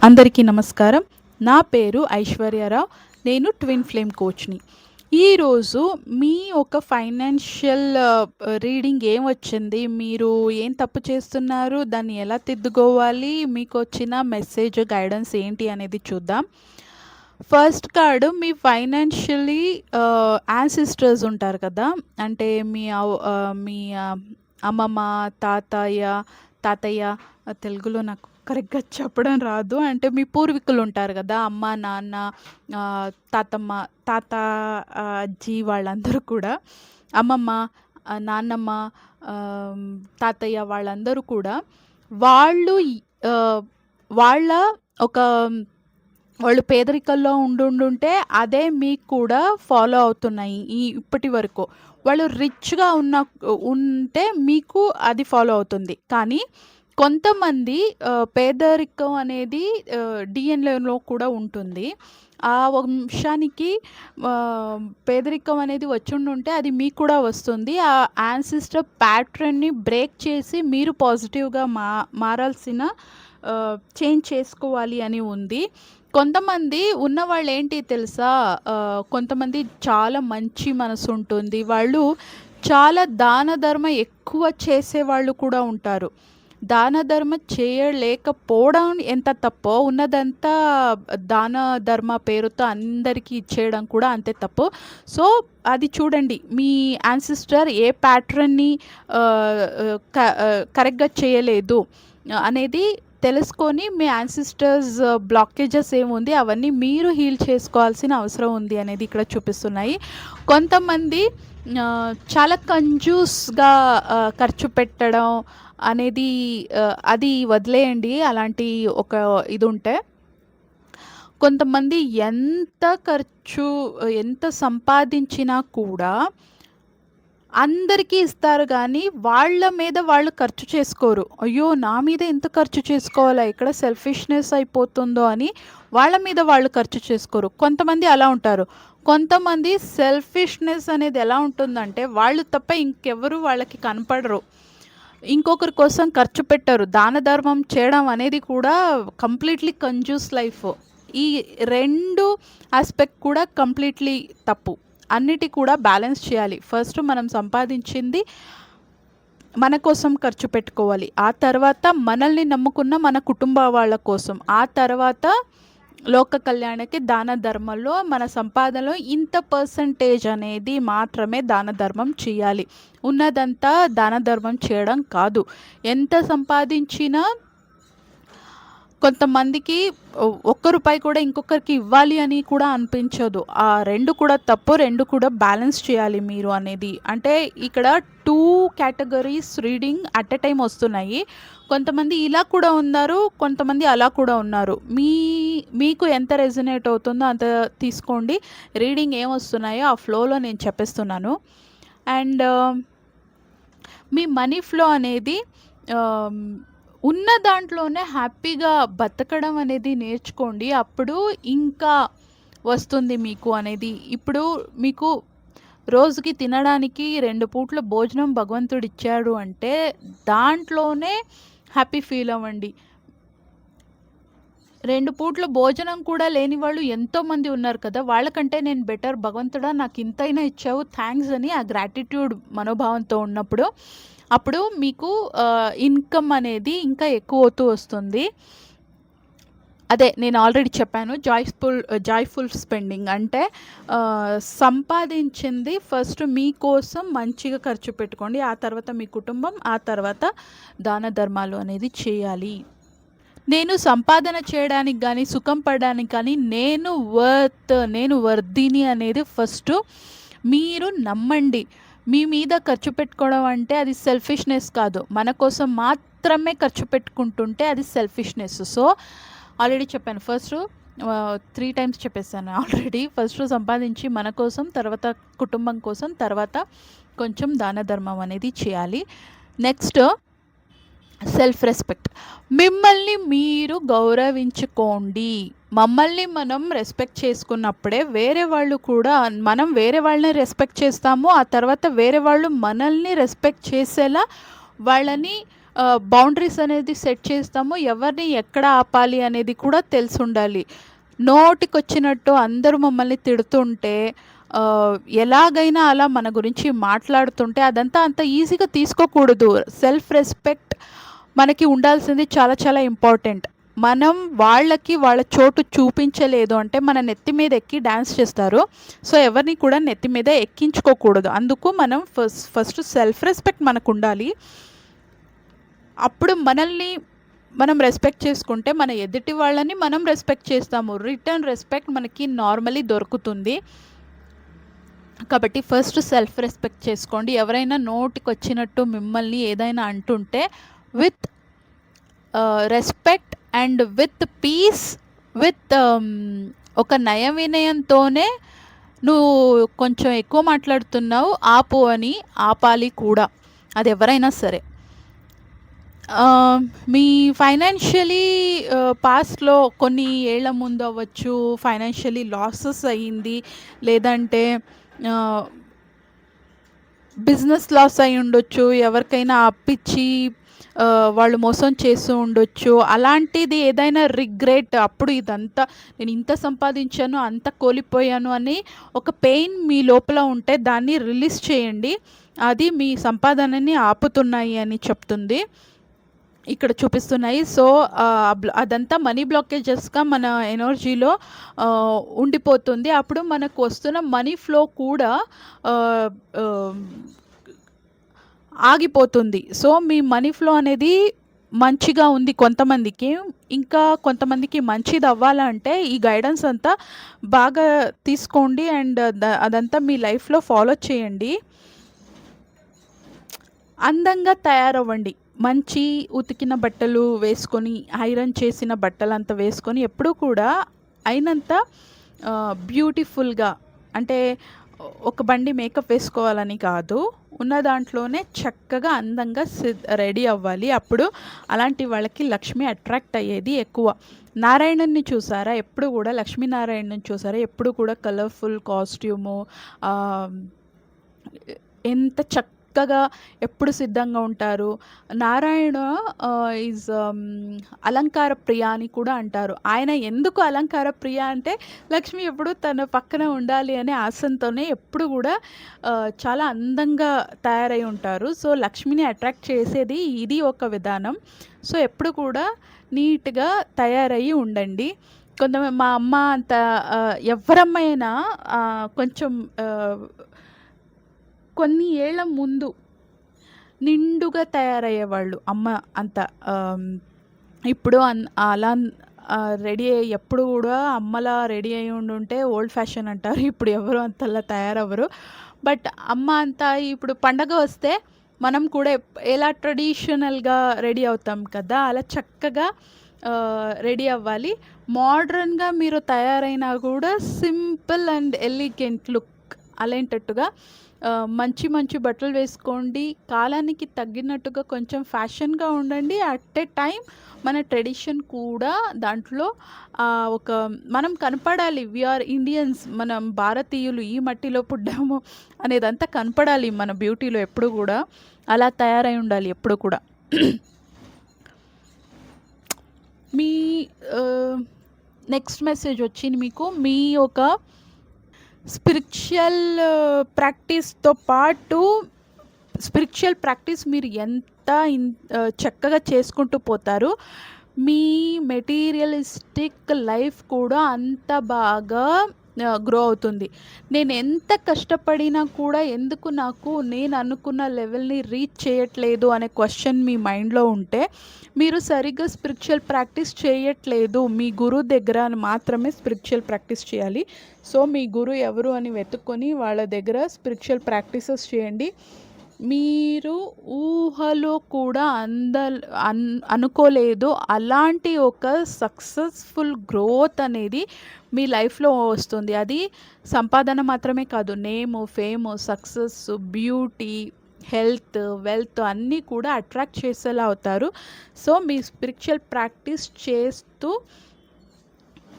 అందరికీ నమస్కారం. నా పేరు ఐశ్వర్యారావు. నేను ట్విన్ ఫ్లేమ్ కోచ్‌ని. ఈరోజు మీ ఒక ఫైనాన్షియల్ రీడింగ్ ఏమొచ్చింది? మీరు ఏం తప్పు చేస్తున్నారు? దాన్ని ఎలా తిద్దుకోవాలి? మీకొచ్చిన మెసేజ్, గైడెన్స్ ఏంటి అనేది చూద్దాం. ఫస్ట్ కార్డ్ మీ ఫైనాన్షియలీ యాన్సిస్టర్స్ ఉంటారు కదా! అంటే మీ అమ్మమ్మ, తాతయ్య తెలుగులో నాకు కరెక్ట్‌గా చెప్పడం రాదు. అంటే మీ పూర్వీకులు ఉంటారు కదా! అమ్మ, నాన్న, తాతమ్మ, తాత, అజ్జి వాళ్ళందరూ కూడా అమ్మమ్మ, నాన్నమ్మ, ఆహ్, తాతయ్య వాళ్ళందరూ కూడా వాళ్ళు ఆహ్, వాళ్ళ ఒక వాళ్ళు పేదరికంలో ఉండుండుంటే అదే మీకు కూడా ఫాలో అవుతున్నాయి ఇప్పటి వరకు. వాళ్ళు రిచ్‌గా ఉంటే మీకు అది ఫాలో అవుతుంది. కానీ కొంతమంది పేదరికం అనేది డీఎన్ఏలో కూడా ఉంటుంది. ఆ వంశానికి పేదరికం అనేది వచ్చుండుంటే అది మీకు కూడా వస్తుంది. ఆ యాన్సిస్టర్ ప్యాట్రన్‌ని బ్రేక్ చేసి మీరు పాజిటివ్‌గా మారాల్సిన చేంజ్ చేసుకోవాలి అని ఉంది. కొంతమంది ఉన్నవాళ్ళేంటి తెలుసా? కొంతమంది చాలా మంచి మనసుంటుంది. వాళ్ళు చాలా దాన ధర్మ ఎక్కువ చేసేవాళ్ళు కూడా ఉంటారు. దాన ధర్మ చేయలేకపోవడం ఎంత తప్పో, ఉన్నదంతా దాన ధర్మ పేరుతో అందరికీ ఇచ్చేయడం కూడా అంతే తప్పు. సో, అది చూడండి. మీ యాన్సిస్టర్ ఏ ప్యాట్రన్‌ని కరెక్ట్‌గా చేయలేదు అనేది తెలుసుకొని మీ యాన్సిస్టర్స్ బ్లాకేజెస్ ఏముంది అవన్నీ మీరు హీల్ చేసుకోవాల్సిన అవసరం ఉంది అనేది ఇక్కడ చూపిస్తున్నాయి. కొంతమంది చాలా కంజూస్‌గా ఖర్చు పెట్టడం అనేది అది వదిలేయండి. అలాంటి ఒక ఇదుంటే. కొంతమంది ఎంత సంపాదించినా కూడా అందరికీ ఇస్తారు గానీ, వాళ్ళ మీద వాళ్ళు ఖర్చు చేసుకోరు. అయ్యో! నా మీద ఎంత ఖర్చు చేసుకోవాలా? ఇక్కడ సెల్ఫిష్‌నెస్ అయిపోతుందో అని వాళ్ళ మీద వాళ్ళు ఖర్చు చేసుకోరు. కొంతమంది అలా ఉంటారు. కొంతమంది సెల్ఫిష్‌నెస్ అనేది ఎలా ఉంటుందంటే, వాళ్ళు తప్ప ఇంకెవ్వరు వాళ్ళకి కనపడరు. ఇంకొకరి కోసం ఖర్చు పెట్టరు. దాన ధర్మం చేయడం అనేది కూడా కంప్లీట్‌లీ కంజూస్ లైఫ్. ఈ 2 ఆస్పెక్ట్ కూడా కంప్లీట్‌లీ తప్పు. అన్నిటి కూడా బ్యాలెన్స్ చేయాలి. ఫస్ట్ మనం సంపాదించింది మన కోసం ఖర్చు పెట్టుకోవాలి. ఆ తర్వాత మనల్ని నమ్ముకున్న మన కుటుంబ వాళ్ళ కోసం. ఆ తర్వాత లోక కళ్యాణకి దాన ధర్మంలో మన సంపాదనలో ఇంత పర్సెంటేజ్ అనేది మాత్రమే దాన ధర్మం చేయాలి. ఉన్నదంతా దాన ధర్మం చేయడం కాదు. ఎంత సంపాదించినా కొంతమందికి ఒక్క రూపాయి కూడా ఇంకొకరికి ఇవ్వాలి అని కూడా అనిపించదు. ఆ 2 కూడా తప్పు. 2 కూడా బ్యాలెన్స్ చేయాలి మీరు అనేది. అంటే ఇక్కడ 2 categories reading at a time వస్తున్నాయి. కొంతమంది ఇలా కూడా ఉన్నారు. కొంతమంది అలా కూడా ఉన్నారు. మీకు ఎంత రెజొనేట్ అవుతుందో అంత తీసుకోండి. రీడింగ్ ఏమొస్తున్నాయో ఆ ఫ్లోలో నేను చెప్పేస్తున్నాను. అండ్ మీ మనీ ఫ్లో అనేది ఉన్న దాంట్లోనే హ్యాపీగా బతకడం అనేది నేర్చుకోండి. అప్పుడు ఇంకా వస్తుంది మీకు అనేది. ఇప్పుడు మీకు రోజుకి తినడానికి 2 పూట్ల భోజనం భగవంతుడిచ్చాడు అంటే దాంట్లోనే హ్యాపీ ఫీల్ అవ్వండి. 2 పూట్ల భోజనం కూడా లేని వాళ్ళు ఎంతోమంది ఉన్నారు కదా! వాళ్ళకంటే నేను బెటర్ భగవంతుడా నాకింతైనా ఇచ్చావు థాంక్స్ అని ఆ గ్రాటిట్యూడ్ మనోభావంతో ఉన్నప్పుడు, అప్పుడు మీకు ఇన్‌కమ్ అనేది ఇంకా ఎక్కువవుతూ వస్తుంది. అదే నేను ఆల్రెడీ చెప్పాను. జాయ్‌ఫుల్ స్పెండింగ్ అంటే సంపాదించింది ఫస్ట్ మీకోసం మంచిగా ఖర్చు పెట్టుకోండి. ఆ తర్వాత మీ కుటుంబం, ఆ తర్వాత దాన ధర్మాలు అనేది చేయాలి. నేను సంపాదన చేయడానికి గానీ, సుఖం పడడానికి కానీ నేను వర్తీని అనేది ఫస్టు మీరు నమ్మండి. మీ మీద ఖర్చు పెట్టుకోవడం అంటే అది సెల్ఫిష్‌నెస్ కాదు. మన కోసం మాత్రమే ఖర్చు పెట్టుకుంటుంటే అది సెల్ఫిష్‌నెస్. సో, ఆల్రెడీ చెప్పాను. ఫస్టు 3 టైమ్స్ చెప్పేసాను ఆల్రెడీ. ఫస్టు సంపాదించి మన కోసం, తర్వాత కుటుంబం కోసం, తర్వాత కొంచెం దాన ధర్మం అనేది చేయాలి. Next self respect. మిమ్మల్ని మీరు గౌరవించుకోండి. మమ్మల్ని మనం రెస్పెక్ట్ చేసుకున్నప్పుడే వేరే వాళ్ళు కూడా మనం వేరే వాళ్ళని రెస్పెక్ట్ చేస్తాము. ఆ తర్వాత వేరే వాళ్ళు మనల్ని రెస్పెక్ట్ చేసేలా వాళ్ళని బౌండరీస్ అనేది సెట్ చేస్తామో, ఎవరిని ఎక్కడ ఆపాలి అనేది కూడా తెలిసుండాలి. నోటికొచ్చినట్టు అందరూ మమ్మల్ని తిడుతుంటే, ఎలాగైనా అలా మన గురించి మాట్లాడుతుంటే అదంతా అంత ఈజీగా తీసుకోకూడదు. సెల్ఫ్ రెస్పెక్ట్ మనకి ఉండాల్సింది చాలా చాలా ఇంపార్టెంట్. మనం వాళ్ళకి వాళ్ళ చోటు చూపించలేదు అంటే మన నెత్తి మీద ఎక్కి డాన్స్ చేస్తారు. సో, ఎవరిని కూడా నెత్తి మీద ఎక్కించుకోకూడదు. అందుకు మనం ఫస్ట్ సెల్ఫ్ రెస్పెక్ట్ మనకుండాలి. అప్పుడు మనల్ని మనం రెస్పెక్ట్ చేసుకుంటే మన ఎదుటి వాళ్ళని మనం రెస్పెక్ట్ చేస్తాము. రిటర్న్ రెస్పెక్ట్ మనకి నార్మల్లీ దొరుకుతుంది. కాబట్టి ఫస్ట్ సెల్ఫ్ రెస్పెక్ట్ చేసుకోండి. ఎవరైనా నోటికొచ్చినట్టు మిమ్మల్ని ఏదైనా అంటుంటే with respect and with peace, with ఒక నయ వినయంతోనే నువ్వు కొంచెం ఎక్కువ మాట్లాడుతున్నావు ఆపు అని ఆపాలి కూడా, అది ఎవరైనా సరే. మీ ఫైనాన్షియలీ పాస్ట్‌లో కొన్ని ఏళ్ల ముందు అవ్వచ్చు, ఫైనాన్షియలీ లాసెస్ అయ్యింది, లేదంటే బిజినెస్ లాస్ అయ్యి ఉండొచ్చు, ఎవరికైనా అప్పిచ్చి వాళ్ళు మోసం చేస్తూ ఉండొచ్చు. అలాంటిది ఏదైనా రిగ్రెట్, అప్పుడు ఇదంతా నేను ఇంత సంపాదించాను, అంత కోల్పోయాను అని ఒక పెయిన్ మీ లోపల ఉంటే దాన్ని రిలీజ్ చేయండి. అది మీ సంపాదనని ఆపుతున్నాయి అని చెప్తుంది, ఇక్కడ చూపిస్తున్నాయి. సో, అదంతా మనీ బ్లాకేజెస్‌గా మన ఎనర్జీలో ఉండిపోతుంది. అప్పుడు మనకు వస్తున్న మనీ ఫ్లో కూడా ఆహ్, ఆహ్, ఆగిపోతుంది. సో, మీ మనీ ఫ్లో అనేది మంచిగా ఉంది కొంతమందికి. ఇంకా కొంతమందికి మంచిది అవ్వాలంటే ఈ గైడెన్స్ అంతా బాగా తీసుకోండి అండ్ అదంతా మీ లైఫ్‌లో ఫాలో చేయండి. అందంగా తయారవ్వండి. మంచి ఉతికిన బట్టలు వేసుకొని, ఐరన్ చేసిన బట్టలంతా వేసుకొని ఎప్పుడూ కూడా అయినంత బ్యూటిఫుల్‌గా, అంటే ఒక బండి మేకప్ వేసుకోవాలని కాదు, ఉన్న దాంట్లోనే చక్కగా అందంగా రెడీ అవ్వాలి. అప్పుడు అలాంటి వాళ్ళకి లక్ష్మి అట్రాక్ట్ అయ్యేది ఎక్కువ. నారాయణుడిని చూసారా? ఎప్పుడు కూడా లక్ష్మీనారాయణుడిని చూసారా? ఎప్పుడు కూడా కలర్‌ఫుల్ కాస్ట్యూము, ఎంత చక్కగా ఎప్పుడు సిద్ధంగా ఉంటారు. నారాయణ ఈజ్ అలంకార ప్రియ అని కూడా అంటారు. ఆయన ఎందుకు అలంకార ప్రియ అంటే, లక్ష్మి ఎప్పుడు తన పక్కన ఉండాలి అనే ఆశతోనే ఎప్పుడు కూడా చాలా అందంగా తయారై ఉంటారు. సో, లక్ష్మిని అట్రాక్ట్ చేసేది ఇది ఒక విధానం. సో, ఎప్పుడు కూడా నీట్‌గా తయారయ్యి ఉండండి. మా అమ్మ అంత ఎవ్వరమ్మైనా కొంచెం కొన్ని ఏళ్ల ముందు నిండుగా తయారయ్యేవాళ్ళు అమ్మ అంతా. ఇప్పుడు అలా రెడీ అయ్యి ఎప్పుడు కూడా అమ్మలా రెడీ అయ్యి ఉండుంటే ఓల్డ్ ఫ్యాషన్ అంటారు. ఇప్పుడు ఎవరు అంతలా తయారవ్వరు. బట్ అమ్మ అంతా ఇప్పుడు పండగ వస్తే మనం కూడా ఎలా ట్రెడిషనల్‌గా రెడీ అవుతాం కదా! అలా చక్కగా రెడీ అవ్వాలి. మోడ్రన్‌గా మీరు తయారైనా కూడా సింపుల్ అండ్ ఎలిగెంట్ లుక్ అలాంటట్టుగా మంచి మంచి బట్టలు వేసుకోండి. కాలానికి తగ్గినట్టుగా కొంచెం ఫ్యాషన్‌గా ఉండండి. అట్ ఎ టైమ్ మన ట్రెడిషన్ కూడా దాంట్లో ఒక మనం కనపడాలి. వి ఆర్ ఇండియన్స్, మనం భారతీయులు, ఈ మట్టిలో పుడ్డాము అనేదంతా కనపడాలి మన బ్యూటీలో ఎప్పుడు కూడా. అలా తయారై ఉండాలి ఎప్పుడు కూడా. మీ నెక్స్ట్ మెసేజ్ వచ్చింది మీకు. మీ ఒక స్పిరిచువల్ ప్రాక్టీస్‌తో పాటు స్పిరిచువల్ ప్రాక్టీస్ మీరు ఎంత చక్కగా చేసుకుంటూ పోతారు, మీ మెటీరియలిస్టిక్ లైఫ్ కూడా అంత బాగా గ్రో అవుతుంది. నేను ఎంత కష్టపడినా కూడా ఎందుకు నాకు నేను అనుకున్న లెవెల్‌ని రీచ్ చేయట్లేదు అనే క్వశ్చన్ మీ మైండ్‌లో ఉంటే, మీరు సరిగ్గా స్పిరిచువల్ ప్రాక్టీస్ చేయట్లేదు. మీ గురువు దగ్గర మాత్రమే స్పిరిచువల్ ప్రాక్టీస్ చేయాలి. సో, మీ గురువు ఎవరు అని వెతుక్కొని వాళ్ళ దగ్గర స్పిరిచువల్ ప్రాక్టీసెస్ చేయండి. మీరు ఊహలో కూడా అనుకోలేదు అలాంటి ఒక సక్సెస్ఫుల్ గ్రోత్ అనేది మీ లైఫ్లో వస్తుంది. అది సంపాదన మాత్రమే కాదు, name, fame, success, beauty, health, wealth అన్నీ కూడా అట్రాక్ట్ చేసేలా అవుతారు. సో, మీ స్పిరిచువల్ ప్రాక్టీస్ చేస్తూ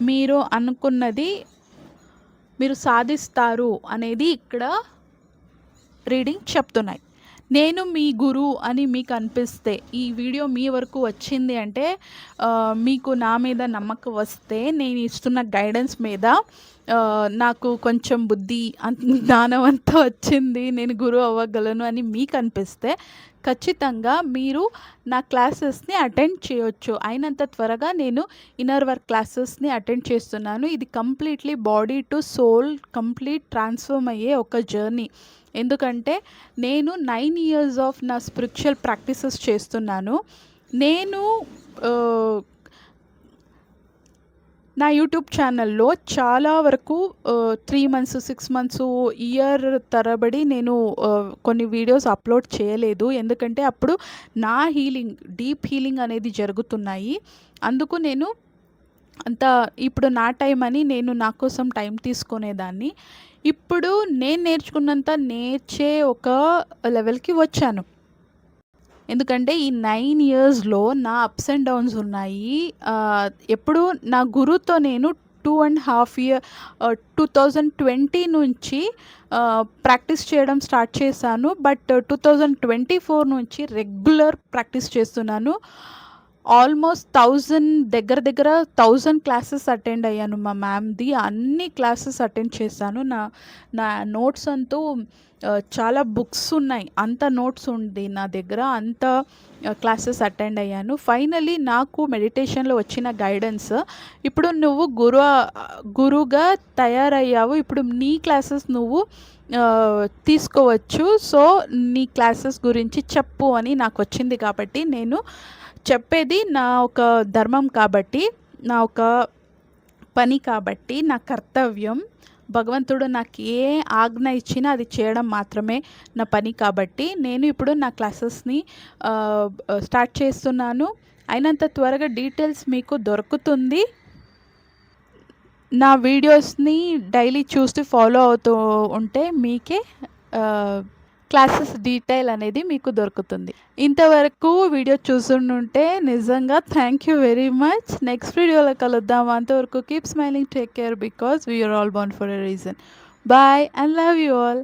మీరు అనుకున్నది మీరు సాధిస్తారు అనేది ఇక్కడ రీడింగ్ చెప్తున్నాయి. నేను మీ గురువు అని మీకు అనిపిస్తే, ఈ వీడియో మీ వరకు వచ్చింది అంటే మీకు నా మీద నమ్మకం వస్తే, నేను ఇస్తున్న గైడెన్స్ మీద నాకు కొంచెం బుద్ధి జ్ఞానం అంతా వచ్చింది, నేను గురువు అవ్వగలను అని మీకు అనిపిస్తే ఖచ్చితంగా మీరు నా క్లాసెస్ని అటెండ్ చేయొచ్చు. అయినంత త్వరగా నేను ఇన్నర్ వర్క్ క్లాసెస్ని అటెండ్ చేస్తున్నాను. ఇది completely body to soul complete transform అయ్యే ఒక జర్నీ. ఎందుకంటే నేను 9 ఇయర్స్ ఆఫ్ నా స్పిరిచువల్ ప్రాక్టీసెస్ చేస్తున్నాను. నేను నా యూట్యూబ్ ఛానల్లో చాలా వరకు 3 మంత్స్, 6 మంత్స్, ఇయర్ తరబడి నేను కొన్ని వీడియోస్ అప్లోడ్ చేయలేదు. ఎందుకంటే అప్పుడు నా డీప్ హీలింగ్ అనేది జరుగుతున్నాయి. అందుకు నేను ఇప్పుడు నా టైం అని నేను నా కోసం టైం తీసుకునేదాన్ని. ఇప్పుడు నేను నేర్చుకున్నంత నేర్చే ఒక లెవెల్కి వచ్చాను. ఎందుకంటే ఈ 9 ఇయర్స్లో నా అప్స్ అండ్ డౌన్స్ ఉన్నాయి. ఎప్పుడు నా గురువుతో నేను 2.5 ఇయర్ 2020 నుంచి ప్రాక్టీస్ చేయడం స్టార్ట్ చేశాను. బట్ 2024 నుంచి రెగ్యులర్ ప్రాక్టీస్ చేస్తున్నాను. ఆల్మోస్ట్ 1000 క్లాసెస్ అటెండ్ అయ్యాను మా మ్యామ్ది. అన్ని క్లాసెస్ అటెండ్ చేశాను. నా నోట్స్ అంటూ చాలా బుక్స్ ఉన్నాయి, అంత నోట్స్ ఉంది నా దగ్గర, అంత క్లాసెస్ అటెండ్ అయ్యాను. ఫైనలీ నాకు మెడిటేషన్లో వచ్చిన గైడెన్స్, ఇప్పుడు నువ్వు గురువుగా తయారయ్యావు, ఇప్పుడు నీ క్లాసెస్ నువ్వు తీసుకోవచ్చు, సో నీ క్లాసెస్ గురించి చెప్పు అని నాకు వచ్చింది. కాబట్టి నేను చెప్పేది నా ఒక ధర్మం కాబట్టి, నా ఒక పని కాబట్టి, నా కర్తవ్యం. భగవంతుడు నాకు ఏ ఆజ్ఞ ఇచ్చినా అది చేయడం మాత్రమే నా పని. కాబట్టి నేను ఇప్పుడు నా క్లాసెస్ని స్టార్ట్ చేస్తున్నాను. అయినంత త్వరగా డీటెయిల్స్ మీకు దొరుకుతుంది. నా వీడియోస్ని డైలీ చూస్తూ ఫాలో అవుతూ ఉంటే మీకే క్లాసెస్ డీటెయిల్ అనేది మీకు దొరుకుతుంది. ఇంతవరకు వీడియో చూస్తుంటే నిజంగా thank you very much. Next వీడియోలో కలుద్దాం. అంతవరకు keep smiling, take care, because we are all born for a reason. Bye and love you all.